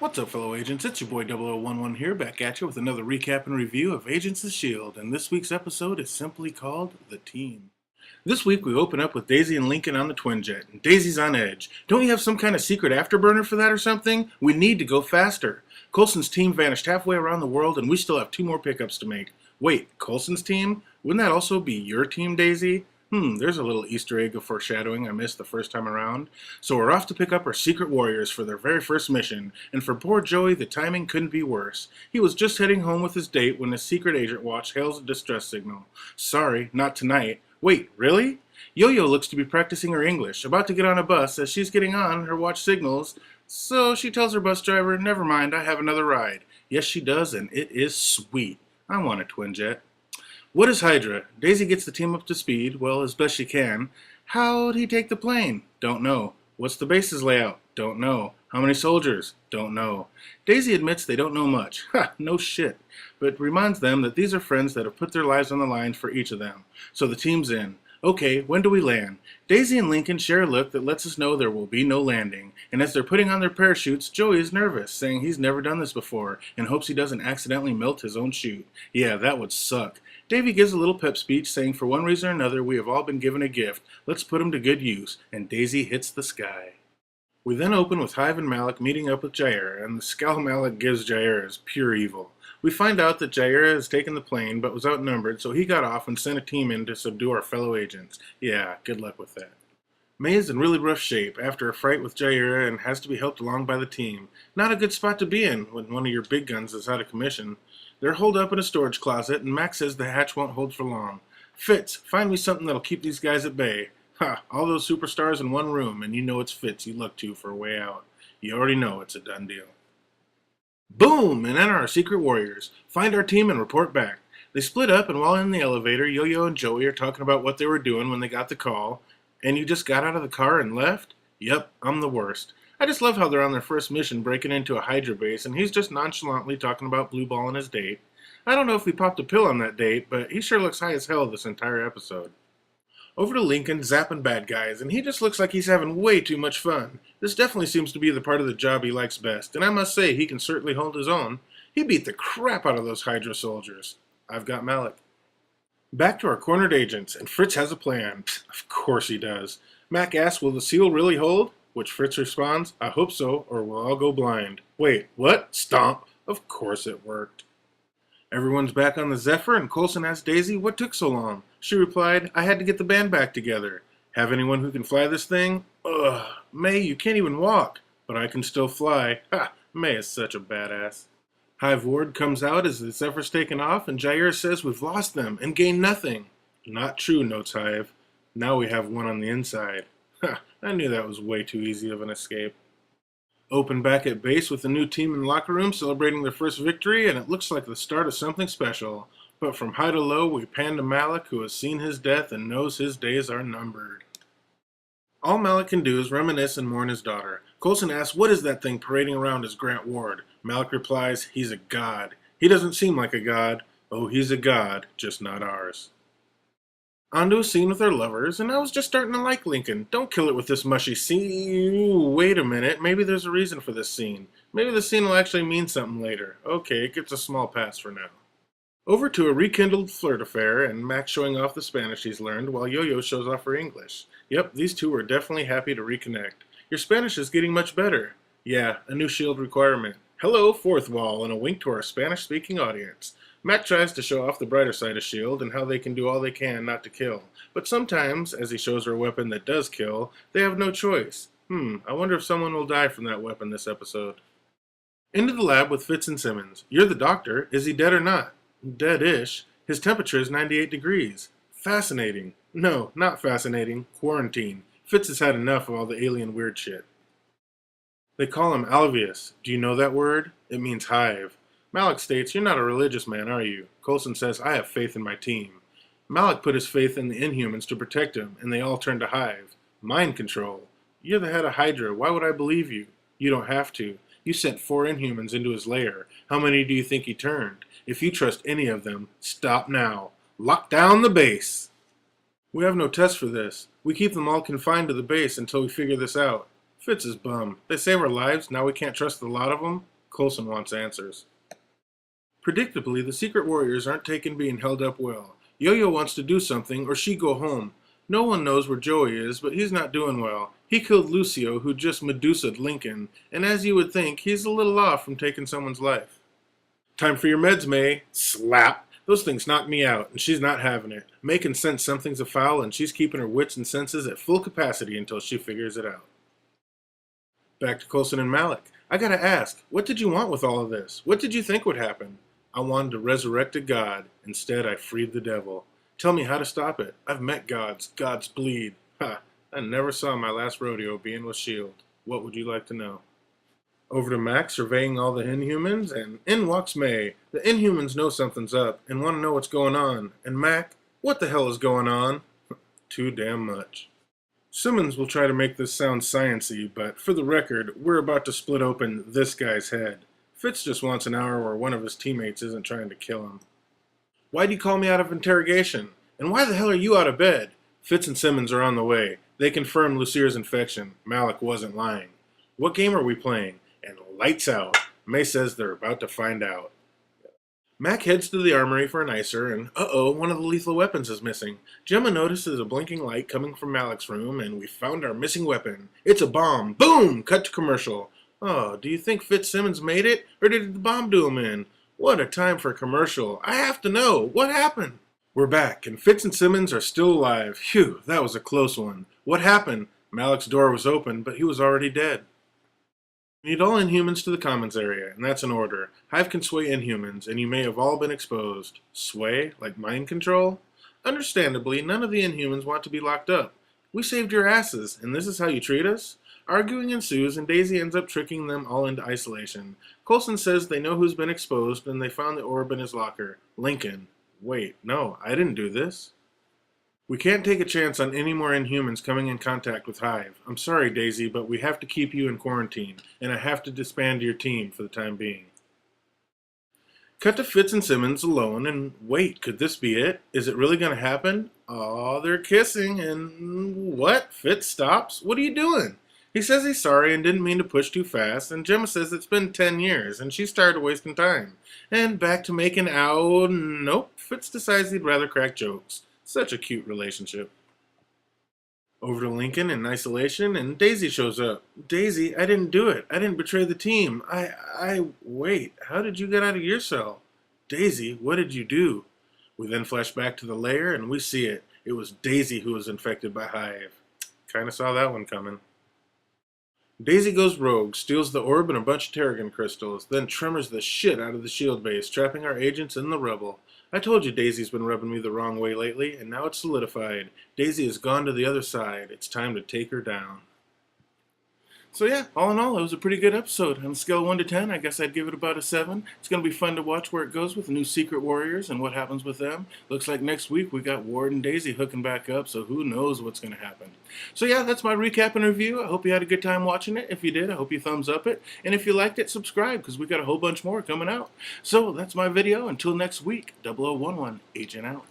What's up, fellow agents? It's your boy 0011 here, back at you with another recap and review of Agents of S.H.I.E.L.D., and this week's episode is simply called The Team. This week we open up with Daisy and Lincoln on the twin jet, and Daisy's on edge. Don't you have some kind of secret afterburner for that or something? We need to go faster. Coulson's team vanished halfway around the world, and we still have 2 more pickups to make. Wait, Coulson's team? Wouldn't that also be your team, Daisy? There's a little Easter egg of foreshadowing I missed the first time around. So we're off to pick up our secret warriors for their very first mission, and for poor Joey, the timing couldn't be worse. He was just heading home with his date when his secret agent watch hails a distress signal. Sorry, not tonight. Wait, really? Yo-Yo looks to be practicing her English, about to get on a bus. As she's getting on, her watch signals, so she tells her bus driver, never mind, I have another ride. Yes, she does, and it is sweet. I want a twin jet. What is Hydra? Daisy gets the team up to speed, well, as best she can. How'd he take the plane? Don't know. What's the base's layout? Don't know. How many soldiers? Don't know. Daisy admits they don't know much. Ha, no shit. But reminds them that these are friends that have put their lives on the line for each of them. So the team's in. Okay, when do we land? Daisy and Lincoln share a look that lets us know there will be no landing. And as they're putting on their parachutes, Joey is nervous, saying he's never done this before and hopes he doesn't accidentally melt his own chute. Yeah, that would suck. Davy gives a little pep speech saying for one reason or another we have all been given a gift. Let's put them to good use. And Daisy hits the sky. We then open with Hive and Malik meeting up with Jaira, and the scowl Malik gives Jaira is pure evil. We find out that Jaira has taken the plane but was outnumbered, so he got off and sent a team in to subdue our fellow agents. Yeah, good luck with that. May is in really rough shape after a fight with Jaira and has to be helped along by the team. Not a good spot to be in when one of your big guns is out of commission. They're holed up in a storage closet, and Max says the hatch won't hold for long. Fitz, find me something that'll keep these guys at bay. Ha, all those superstars in one room, and you know it's Fitz you look to for a way out. You already know it's a done deal. Boom! And enter our secret warriors. Find our team and report back. They split up, and while in the elevator, Yo-Yo and Joey are talking about what they were doing when they got the call. And you just got out of the car and left? Yep, I'm the worst. I just love how they're on their first mission breaking into a Hydra base, and he's just nonchalantly talking about Blue Ball and his date. I don't know if he popped a pill on that date, but he sure looks high as hell this entire episode. Over to Lincoln, zapping bad guys, and he just looks like he's having way too much fun. This definitely seems to be the part of the job he likes best, and I must say he can certainly hold his own. He beat the crap out of those Hydra soldiers. I've got Malik. Back to our cornered agents, and Fritz has a plan. Psst, of course he does. Mac asks, will the seal really hold? Which Fritz responds, I hope so, or we'll all go blind. Wait, what? Stomp. Of course it worked. Everyone's back on the Zephyr, and Coulson asked Daisy, what took so long? She replied, I had to get the band back together. Have anyone who can fly this thing? Ugh, May, you can't even walk. But I can still fly. Ha, May is such a badass. Hive Ward comes out as the Zephyr's taken off, and Jair says we've lost them and gained nothing. Not true, notes Hive. Now we have one on the inside. Ha, I knew that was way too easy of an escape. Open back at base with the new team in the locker room celebrating their first victory, and it looks like the start of something special. But from high to low, we pan to Malik, who has seen his death and knows his days are numbered. All Malik can do is reminisce and mourn his daughter. Coulson asks, what is that thing parading around as Grant Ward? Malik replies, he's a god. He doesn't seem like a god. Oh, he's a god, just not ours. Onto a scene with their lovers, and I was just starting to like Lincoln. Don't kill it with this mushy scene. Ooh, wait a minute, maybe there's a reason for this scene. Maybe the scene will actually mean something later. Okay, it gets a small pass for now. Over to a rekindled flirt affair, and Max showing off the Spanish he's learned, while Yo-Yo shows off her English. Yep, these two are definitely happy to reconnect. Your Spanish is getting much better. Yeah, a new S.H.I.E.L.D. requirement. Hello, fourth wall, and a wink to our Spanish-speaking audience. Mac tries to show off the brighter side of S.H.I.E.L.D. and how they can do all they can not to kill. But sometimes, as he shows her a weapon that does kill, they have no choice. I wonder if someone will die from that weapon this episode. Into the lab with Fitz and Simmons. You're the doctor. Is he dead or not? Dead-ish. His temperature is 98 degrees. Fascinating. No, not fascinating. Quarantine. Fitz has had enough of all the alien weird shit. They call him Alveus. Do you know that word? It means hive. Malik states, you're not a religious man, are you? Coulson says, I have faith in my team. Malik put his faith in the Inhumans to protect him, and they all turned to Hive. Mind control. You're the head of Hydra. Why would I believe you? You don't have to. You sent 4 Inhumans into his lair. How many do you think he turned? If you trust any of them, stop now. Lock down the base. We have no test for this. We keep them all confined to the base until we figure this out. Fitz is bummed. They save our lives, now we can't trust the lot of them? Coulson wants answers. Predictably, the secret warriors aren't taking being held up well. Yo-Yo wants to do something, or she go home. No one knows where Joey is, but he's not doing well. He killed Lucio, who just Medusa'd Lincoln, and as you would think, he's a little off from taking someone's life. Time for your meds, May. Slap. Those things knock me out, and she's not having it. May can sense something's afoul, and she's keeping her wits and senses at full capacity until she figures it out. Back to Coulson and Malik. I gotta ask, what did you want with all of this? What did you think would happen? I wanted to resurrect a god. Instead, I freed the devil. Tell me how to stop it. I've met gods. Gods bleed. Ha! I never saw my last rodeo being with S.H.I.E.L.D. What would you like to know? Over to Mac, surveying all the Inhumans, and in walks May. The Inhumans know something's up and want to know what's going on. And Mac, what the hell is going on? Too damn much. Simmons will try to make this sound science-y, but for the record, we're about to split open this guy's head. Fitz just wants an hour where one of his teammates isn't trying to kill him. Why'd you call me out of interrogation? And why the hell are you out of bed? Fitz and Simmons are on the way. They confirmed Lucier's infection. Malik wasn't lying. What game are we playing? And lights out. May says they're about to find out. Mac heads to the armory for an icer, and one of the lethal weapons is missing. Gemma notices a blinking light coming from Malik's room, and we found our missing weapon. It's a bomb. Boom! Cut to commercial. Oh, do you think Fitzsimmons made it, or did the bomb do him in? What a time for a commercial. I have to know. What happened? We're back, and Fitz and Simmons are still alive. Phew, that was a close one. What happened? Malik's door was open, but he was already dead. We need all Inhumans to the Commons area, and that's an order. Hive can sway Inhumans, and you may have all been exposed. Sway? Like mind control? Understandably, none of the Inhumans want to be locked up. We saved your asses, and this is how you treat us? Arguing ensues, and Daisy ends up tricking them all into isolation. Coulson says they know who's been exposed, and they found the orb in his locker. Lincoln. Wait, no, I didn't do this. We can't take a chance on any more Inhumans coming in contact with Hive. I'm sorry, Daisy, but we have to keep you in quarantine, and I have to disband your team for the time being. Cut to Fitz and Simmons alone, and wait, could this be it? Is it really going to happen? Aw, they're kissing, and what? Fitz stops? What are you doing? He says he's sorry and didn't mean to push too fast, and Gemma says it's been 10 years, and she started wasting time. And back to making out. Nope, Fitz decides he'd rather crack jokes. Such a cute relationship. Over to Lincoln in isolation, and Daisy shows up. Daisy, I didn't do it. I didn't betray the team. Wait, how did you get out of your cell? Daisy, what did you do? We then flash back to the lair, and we see it. It was Daisy who was infected by Hive. Kinda saw that one coming. Daisy goes rogue, steals the orb and a bunch of Terrigen crystals, then tremors the shit out of the S.H.I.E.L.D. base, trapping our agents in the rubble. I told you Daisy's been rubbing me the wrong way lately, and now it's solidified. Daisy has gone to the other side. It's time to take her down. So yeah, all in all, it was a pretty good episode. On a scale of 1 to 10, I guess I'd give it about a 7. It's going to be fun to watch where it goes with the new Secret Warriors and what happens with them. Looks like next week we got Ward and Daisy hooking back up, so who knows what's going to happen. So yeah, that's my recap and review. I hope you had a good time watching it. If you did, I hope you thumbs up it. And if you liked it, subscribe, because we got a whole bunch more coming out. So that's my video. Until next week, 0011, Agent out.